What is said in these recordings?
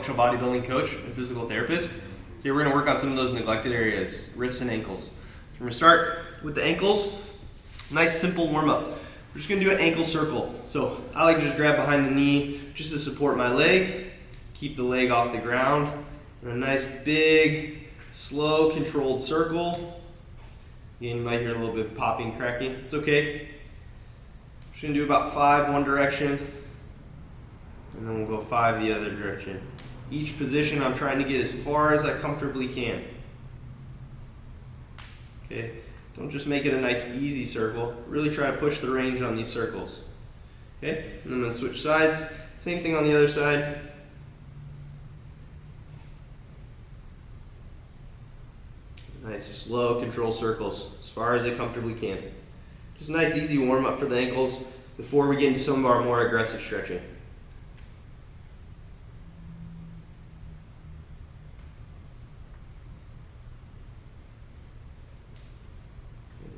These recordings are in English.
functional bodybuilding coach and physical therapist. Here we're going to work on some of those neglected areas, wrists and ankles. So we're going to start with the ankles. Nice simple warm up. We're just going to do an ankle circle. So I like to just grab behind the knee just to support my leg, keep the leg off the ground, and a nice big, slow, controlled circle. Again, you might hear a little bit of popping, cracking. It's okay. Just going to do about 5 one direction, and then we'll go 5 the other direction. Each position I'm trying to get as far as I comfortably can. Okay, don't just make it a nice easy circle. Really try to push the range on these circles. Okay, and then I'm going to switch sides. Same thing on the other side. Nice slow control circles as far as I comfortably can. Just a nice easy warm up for the ankles before we get into some of our more aggressive stretching.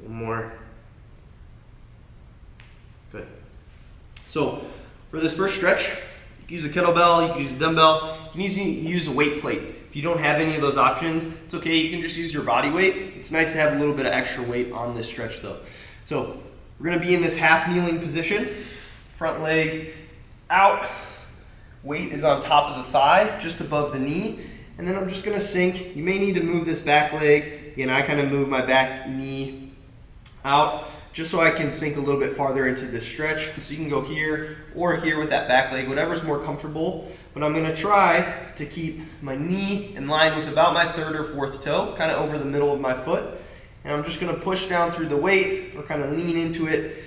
One more. Good. So for this first stretch, you can use a kettlebell, you can use a dumbbell, you can use a weight plate. If you don't have any of those options, it's okay, you can just use your body weight. It's nice to have a little bit of extra weight on this stretch though. So we're gonna be in this half kneeling position. Front leg is out, weight is on top of the thigh, just above the knee. And then I'm just gonna sink. You may need to move this back leg. Again, I kind of move my back knee out just so I can sink a little bit farther into this stretch. So you can go here or here with that back leg, whatever's more comfortable. But I'm gonna try to keep my knee in line with about my 3rd or 4th toe, kind of over the middle of my foot. And I'm just gonna push down through the weight or kind of lean into it.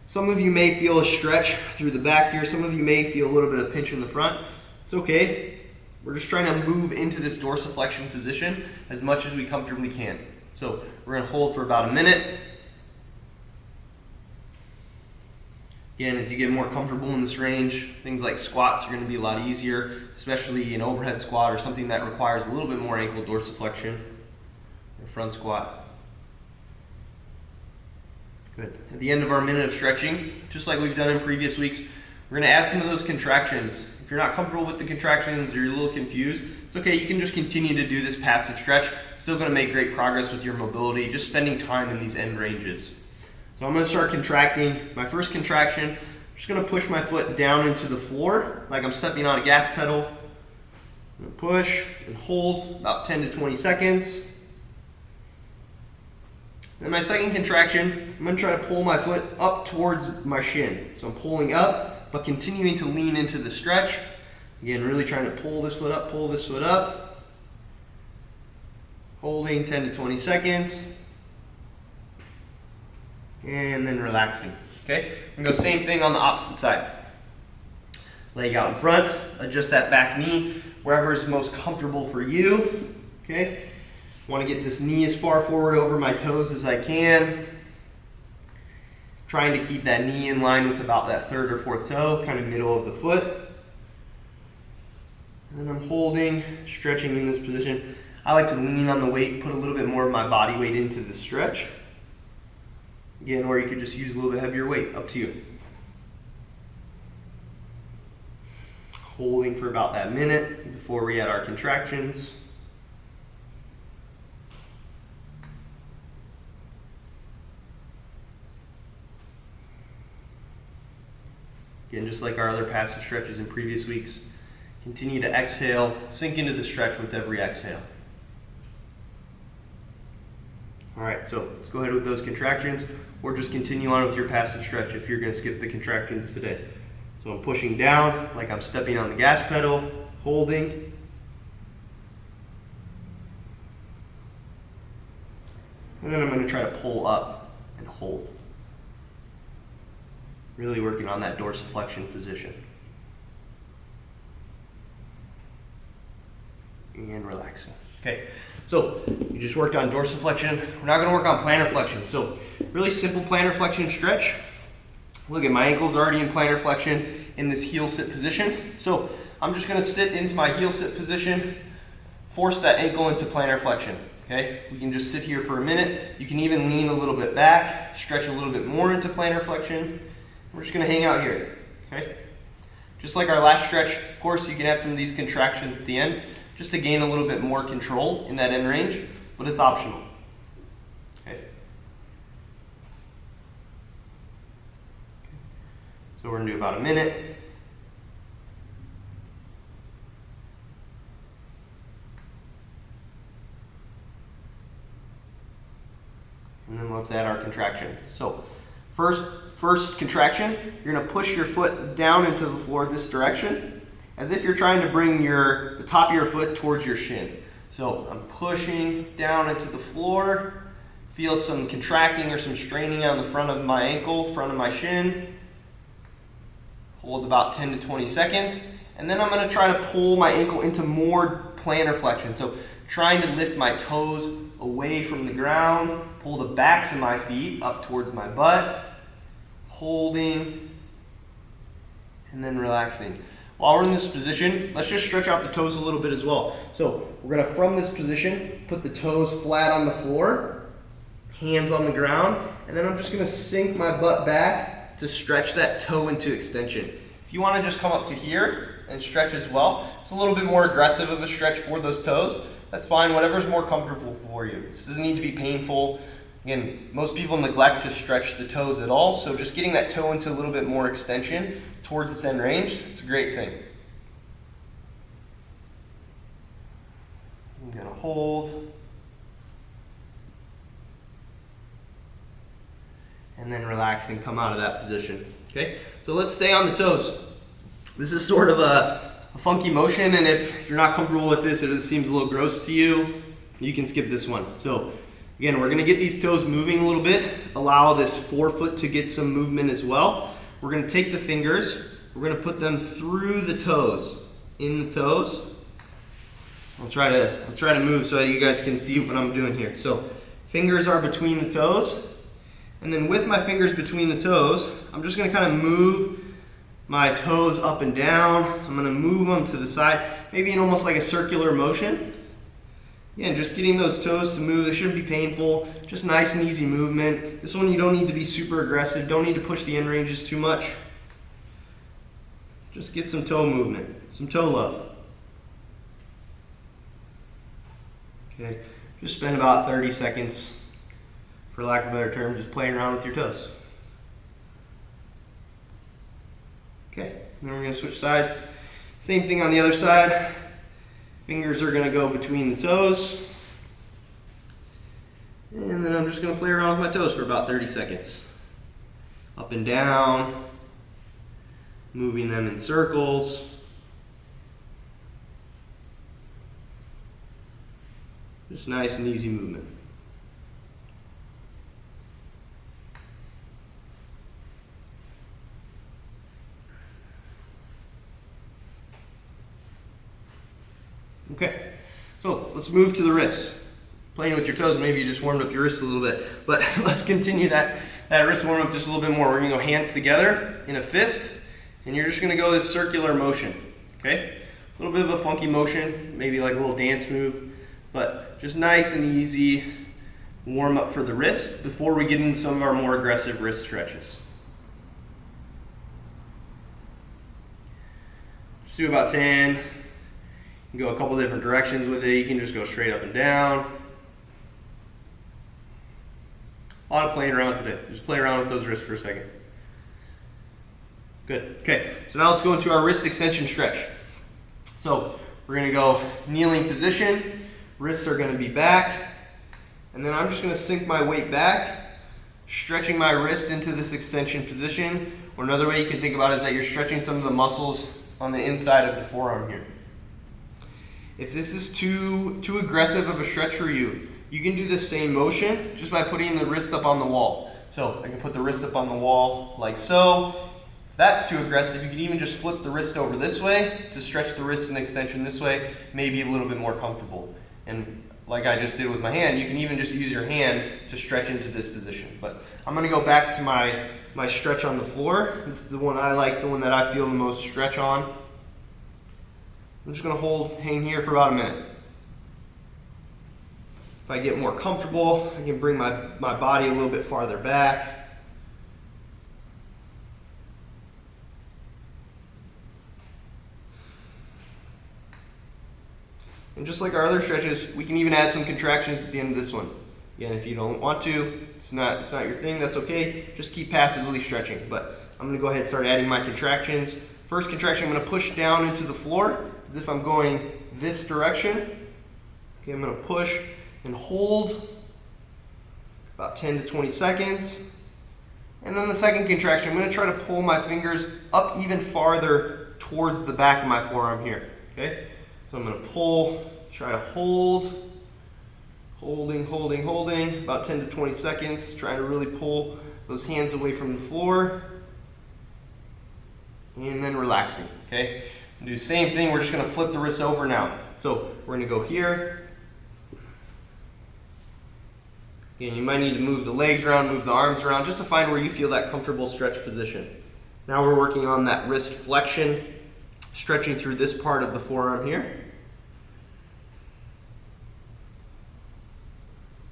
Some of you may feel a stretch through the back here. Some of you may feel a little bit of pinch in the front. It's okay. We're just trying to move into this dorsiflexion position as much as we comfortably can. So we're gonna hold for about a minute. Again, as you get more comfortable in this range, things like squats are going to be a lot easier, especially an overhead squat or something that requires a little bit more ankle dorsiflexion, or front squat. Good. At the end of our minute of stretching, just like we've done in previous weeks, we're going to add some of those contractions. If you're not comfortable with the contractions or you're a little confused, it's okay, you can just continue to do this passive stretch. Still going to make great progress with your mobility, just spending time in these end ranges. So I'm going to start contracting. My first contraction, I'm just going to push my foot down into the floor like I'm stepping on a gas pedal. I'm going to push and hold about 10 to 20 seconds. Then my second contraction, I'm going to try to pull my foot up towards my shin. So I'm pulling up, but continuing to lean into the stretch. Again, really trying to pull this foot up, pull this foot up. Holding 10 to 20 seconds. And then relaxing. Okay, I'm gonna go same thing on the opposite side. Leg out in front, adjust that back knee wherever is most comfortable for you. Okay, want to get this knee as far forward over my toes as I can. Trying to keep that knee in line with about that 3rd or 4th toe, kind of middle of the foot. And then I'm holding, stretching in this position. I like to lean on the weight, put a little bit more of my body weight into the stretch. Again, or you could just use a little bit heavier weight, up to you. Holding for about that minute before we add our contractions. Again, just like our other passive stretches in previous weeks, continue to exhale, sink into the stretch with every exhale. All right, so let's go ahead with those contractions, or just continue on with your passive stretch if you're going to skip the contractions today. So I'm pushing down like I'm stepping on the gas pedal, holding. And then I'm going to try to pull up and hold. Really working on that dorsiflexion position. And relaxing. Okay, so you just worked on dorsiflexion. We're now going to work on plantar flexion. So really simple plantar flexion stretch. Look at my ankles already in plantar flexion in this heel sit position. So I'm just going to sit into my heel sit position, force that ankle into plantar flexion. Okay, we can just sit here for a minute. You can even lean a little bit back, stretch a little bit more into plantar flexion. We're just going to hang out here. Okay, Just like our last stretch, of course, you can add some of these contractions at the end just to gain a little bit more control in that end range, but it's optional. Okay. So we're gonna do about a minute. And then let's add our contraction. So first contraction, you're gonna push your foot down into the floor this direction, as if you're trying to bring the top of your foot towards your shin. So I'm pushing down into the floor, feel some contracting or some straining on the front of my ankle, front of my shin. Hold about 10 to 20 seconds, and then I'm gonna try to pull my ankle into more plantar flexion. So trying to lift my toes away from the ground, pull the backs of my feet up towards my butt, holding, and then relaxing. While we're in this position, let's just stretch out the toes a little bit as well. So we're gonna, from this position, put the toes flat on the floor, hands on the ground, and then I'm just gonna sink my butt back to stretch that toe into extension. If you wanna just come up to here and stretch as well, it's a little bit more aggressive of a stretch for those toes. That's fine, whatever's more comfortable for you. This doesn't need to be painful. Again, most people neglect to stretch the toes at all, so just getting that toe into a little bit more extension towards its end range, it's a great thing. I'm gonna hold. And then relax and come out of that position, okay? So let's stay on the toes. This is sort of a funky motion, and if you're not comfortable with this, if it seems a little gross to you, you can skip this one. So again, we're gonna get these toes moving a little bit, allow this forefoot to get some movement as well. We're gonna take the fingers, we're gonna put them through the toes, in the toes. I'll try to move so that you guys can see what I'm doing here. So fingers are between the toes, and then with my fingers between the toes, I'm just gonna kind of move my toes up and down. I'm gonna move them to the side, maybe in almost like a circular motion. Again, just getting those toes to move. They shouldn't be painful, just nice and easy movement. This one you don't need to be super aggressive, don't need to push the end ranges too much. Just get some toe movement, some toe love. Okay, just spend about 30 seconds, for lack of a better term, just playing around with your toes. Okay, then we're gonna switch sides. Same thing on the other side. Fingers are gonna go between the toes. And then I'm just gonna play around with my toes for about 30 seconds. Up and down, moving them in circles. Just nice and easy movement. Okay, so let's move to the wrists. Playing with your toes, maybe you just warmed up your wrists a little bit, but let's continue that wrist warm up just a little bit more. We're gonna go hands together in a fist, and you're just gonna go this circular motion, okay? A little bit of a funky motion, maybe like a little dance move, but just nice and easy warm up for the wrist before we get into some of our more aggressive wrist stretches. Just do about 10. You can go a couple different directions with it. You can just go straight up and down. A lot of playing around today. Just play around with those wrists for a second. Good. Okay, so now let's go into our wrist extension stretch. So we're gonna go kneeling position. Wrists are gonna be back. And then I'm just gonna sink my weight back, stretching my wrist into this extension position. Or another way you can think about it is that you're stretching some of the muscles on the inside of the forearm here. If this is too aggressive of a stretch for you, you can do the same motion just by putting the wrist up on the wall. So I can put the wrist up on the wall like so. If that's too aggressive, you can even just flip the wrist over this way to stretch the wrist in extension this way, maybe a little bit more comfortable. And like I just did with my hand, you can even just use your hand to stretch into this position. But I'm gonna go back to my stretch on the floor. This is the one I like, the one that I feel the most stretch on. I'm just gonna hang here for about a minute. If I get more comfortable, I can bring my body a little bit farther back. And just like our other stretches, we can even add some contractions at the end of this one. Again, if you don't want to, it's not your thing, that's okay. Just keep passively stretching. But I'm gonna go ahead and start adding my contractions. First contraction, I'm gonna push down into the floor as if I'm going this direction. Okay, I'm gonna push and hold about 10 to 20 seconds. And then the second contraction, I'm gonna try to pull my fingers up even farther towards the back of my forearm here, okay? So I'm gonna pull, try to hold, holding, about 10 to 20 seconds, trying to really pull those hands away from the floor, and then relaxing, okay? Do the same thing, we're just gonna flip the wrists over now. So we're gonna go here. Again, you might need to move the legs around, move the arms around, just to find where you feel that comfortable stretch position. Now we're working on that wrist flexion, stretching through this part of the forearm here.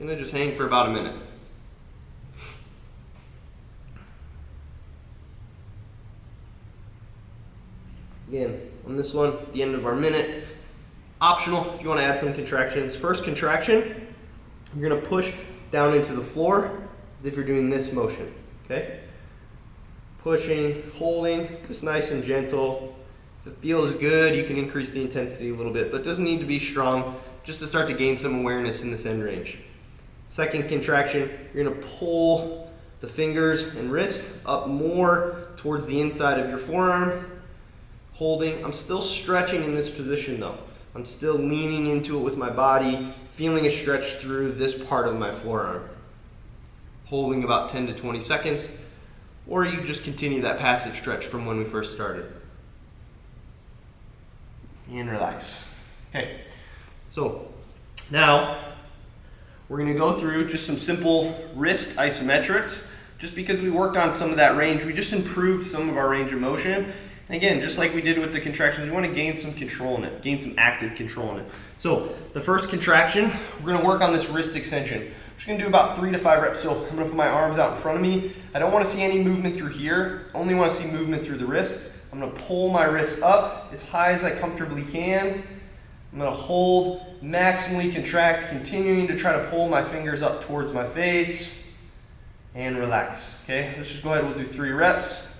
And then just hang for about a minute. Again, on this one, at the end of our minute, optional if you want to add some contractions. First contraction, you're going to push down into the floor as if you're doing this motion, okay? Pushing, holding, just nice and gentle. If it feels good, you can increase the intensity a little bit, but it doesn't need to be strong, just to start to gain some awareness in this end range. Second contraction, you're gonna pull the fingers and wrists up more towards the inside of your forearm, holding. I'm still stretching in this position though. I'm still leaning into it with my body, feeling a stretch through this part of my forearm. Holding about 10 to 20 seconds, or you can just continue that passive stretch from when we first started. And relax. Okay, so now we're gonna go through just some simple wrist isometrics. Just because we worked on some of that range, we just improved some of our range of motion. And again, just like we did with the contractions, we want to gain some control in it, gain some active control in it. So the first contraction, we're going to work on this wrist extension. I'm just going to do about 3 to 5 reps. So I'm going to put my arms out in front of me. I don't want to see any movement through here. I only want to see movement through the wrist. I'm going to pull my wrist up as high as I comfortably can. I'm going to hold, maximally contract, continuing to try to pull my fingers up towards my face, and relax. Okay, let's just go ahead. We'll do 3 reps.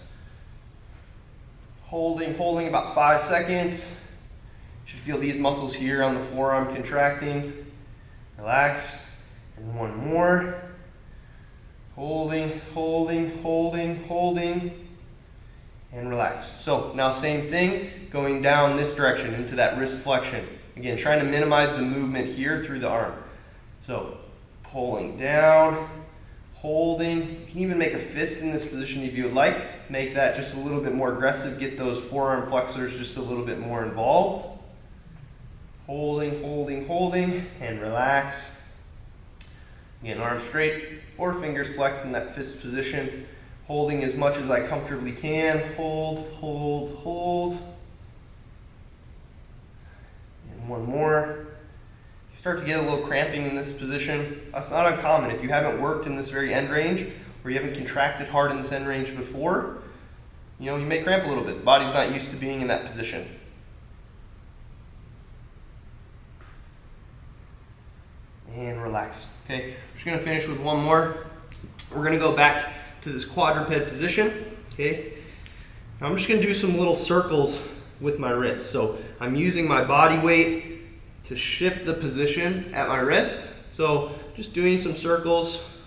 Holding about 5 seconds. You should feel these muscles here on the forearm contracting. Relax. And 1 more. Holding. And relax. So now same thing, going down this direction into that wrist flexion. Again, trying to minimize the movement here through the arm. So pulling down, holding. You can even make a fist in this position if you would like. Make that just a little bit more aggressive. Get those forearm flexors just a little bit more involved. Holding, and relax. Again, arms straight or fingers flexed in that fist position. Holding as much as I comfortably can. Hold. And 1 more. You start to get a little cramping in this position. That's not uncommon. If you haven't worked in this very end range, or you haven't contracted hard in this end range before, you may cramp a little bit. The body's not used to being in that position. And relax. Okay, we're just gonna finish with 1 more. We're gonna go back to this quadruped position. Okay, now I'm just gonna do some little circles with my wrist. So I'm using my body weight to shift the position at my wrist. So just doing some circles,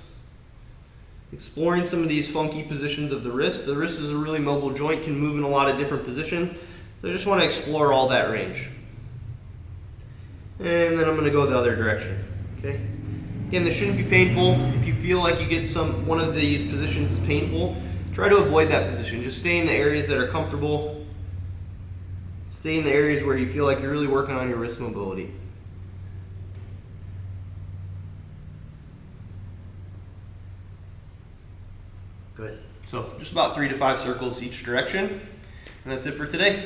exploring some of these funky positions of the wrist. The wrist is a really mobile joint, can move in a lot of different positions. So I just want to explore all that range. And then I'm going to go the other direction. Okay. Again, this shouldn't be painful. If you feel like you get one of these positions is painful, try to avoid that position. Just stay in the areas that are comfortable. Stay in the areas where you feel like you're really working on your wrist mobility. Good. So just about 3 to 5 circles each direction. And that's it for today.